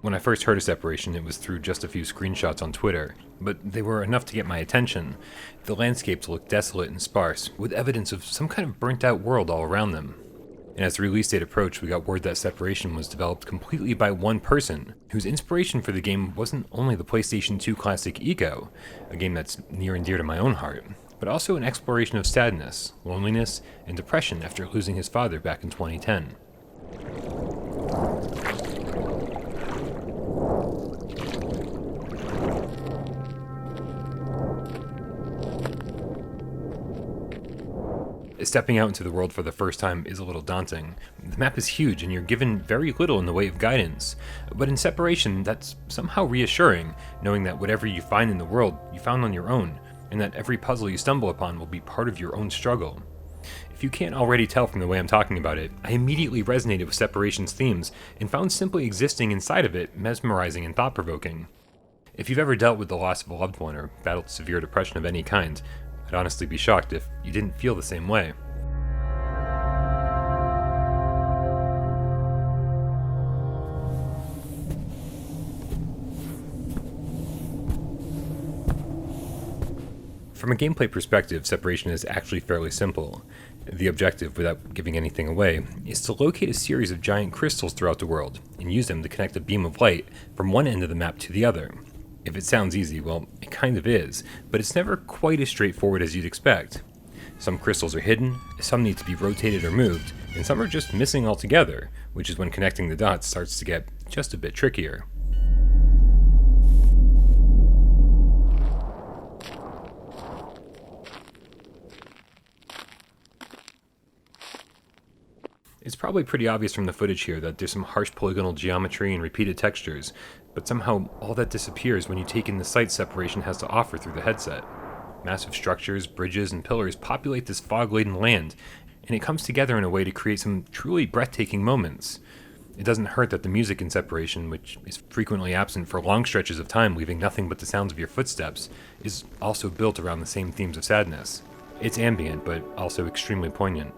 When I first heard of Separation, it was through just a few screenshots on Twitter, but they were enough to get my attention. The landscapes looked desolate and sparse, with evidence of some kind of burnt-out world all around them. And as the release date approached, we got word that Separation was developed completely by one person, whose inspiration for the game wasn't only the PlayStation 2 classic Eco, a game that's near and dear to my own heart, but also an exploration of sadness, loneliness, and depression after losing his father back in 2010. Stepping out into the world for the first time is a little daunting. The map is huge and you're given very little in the way of guidance, but in Separation, that's somehow reassuring, knowing that whatever you find in the world, you found on your own, and that every puzzle you stumble upon will be part of your own struggle. If you can't already tell from the way I'm talking about it, I immediately resonated with Separation's themes and found simply existing inside of it mesmerizing and thought-provoking. If you've ever dealt with the loss of a loved one or battled severe depression of any kind, I'd honestly be shocked if you didn't feel the same way. From a gameplay perspective, Separation is actually fairly simple. The objective, without giving anything away, is to locate a series of giant crystals throughout the world and use them to connect a beam of light from one end of the map to the other. If it sounds easy, well, it kind of is, but it's never quite as straightforward as you'd expect. Some crystals are hidden, some need to be rotated or moved, and some are just missing altogether, which is when connecting the dots starts to get just a bit trickier. It's probably pretty obvious from the footage here that there's some harsh polygonal geometry and repeated textures, but somehow all that disappears when you take in the sight Separation has to offer through the headset. Massive structures, bridges, and pillars populate this fog-laden land, and it comes together in a way to create some truly breathtaking moments. It doesn't hurt that the music in Separation, which is frequently absent for long stretches of time leaving nothing but the sounds of your footsteps, is also built around the same themes of sadness. It's ambient, but also extremely poignant.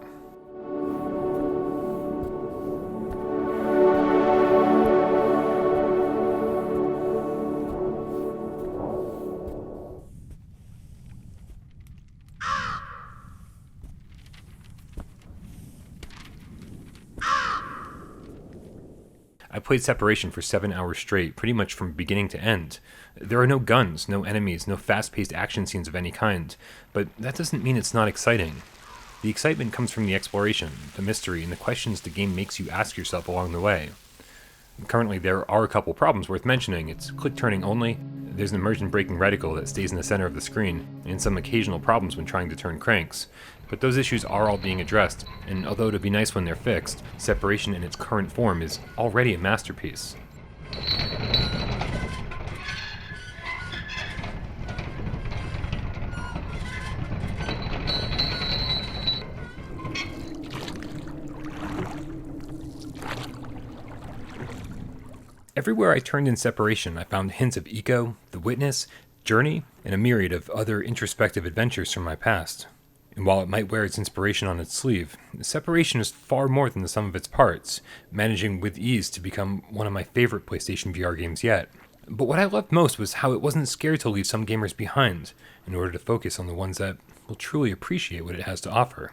I played Separation for 7 hours straight, pretty much from beginning to end. There are no guns, no enemies, no fast-paced action scenes of any kind, but that doesn't mean it's not exciting. The excitement comes from the exploration, the mystery, and the questions the game makes you ask yourself along the way. Currently, there are a couple problems worth mentioning. It's click-turning only, there's an immersion-breaking reticle that stays in the center of the screen, and some occasional problems when trying to turn cranks. But those issues are all being addressed, and although it'd be nice when they're fixed, Separation in its current form is already a masterpiece. Everywhere I turned in Separation, I found hints of Eco, The Witness, Journey, and a myriad of other introspective adventures from my past. And while it might wear its inspiration on its sleeve, Separation is far more than the sum of its parts, managing with ease to become one of my favorite PlayStation VR games yet. But what I loved most was how it wasn't scared to leave some gamers behind, in order to focus on the ones that will truly appreciate what it has to offer.